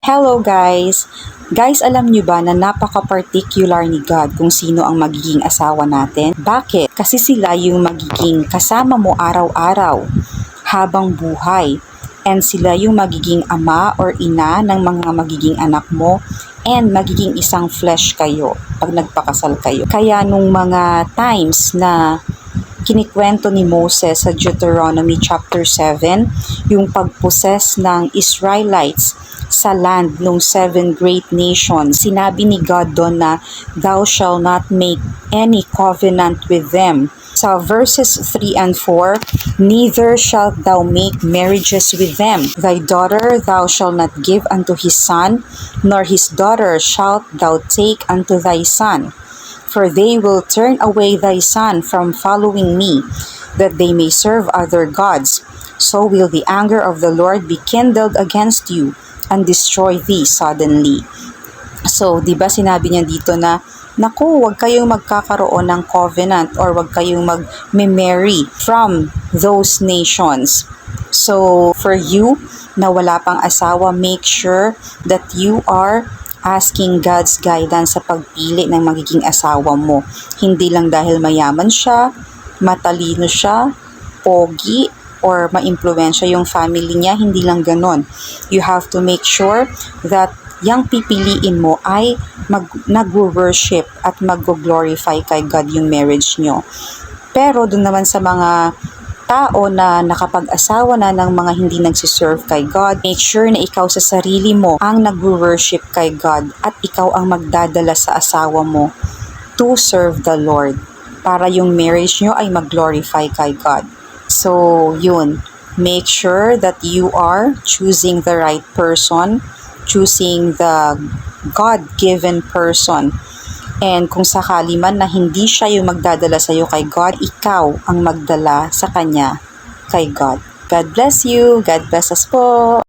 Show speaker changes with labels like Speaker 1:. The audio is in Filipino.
Speaker 1: Hello guys! Guys, alam nyo ba na napaka-particular ni God kung sino ang magiging asawa natin? Bakit? Kasi sila yung magiging kasama mo araw-araw habang buhay. And sila yung magiging ama or ina ng mga magiging anak mo and magiging isang flesh kayo pag nagpakasal kayo. Kaya nung mga times na kinikwento ni Moses sa Deuteronomy chapter 7, yung pagposes ng Israelites sa land ng 7 great nations. Sinabi ni God doon na, "Thou shalt not make any covenant with them." Sa verses 3 and 4, "Neither shalt thou make marriages with them. Thy daughter thou shalt not give unto his son, nor his daughter shalt thou take unto thy son. For they will turn away thy son from following me, that they may serve other gods. So will the anger of the Lord be kindled against you, and destroy thee suddenly." So, di ba sinabi niya dito na, naku, wag kayong magkakaroon ng covenant or wag kayong mag-marry from those nations. So, for you na wala pang asawa, make sure that you are asking God's guidance sa pagpili ng magiging asawa mo. Hindi lang dahil mayaman siya, matalino siya, pogi, or ma-impluwensya yung family niya, hindi lang ganon. You have to make sure that yung pipiliin mo ay nag-worship at mag-glorify kay God yung marriage nyo. Pero dun naman sa mga tao na nakapag-asawa na ng mga hindi nagsiserve kay God, make sure na ikaw sa sarili mo ang nag-worship kay God at ikaw ang magdadala sa asawa mo to serve the Lord para yung marriage nyo ay mag-glorify kay God. So, yun. Make sure that you are choosing the right person, choosing the God-given person. And kung sakali man na hindi siya yung magdadala sa'yo kay God, ikaw ang magdala sa kanya kay God. God bless you. God bless us po.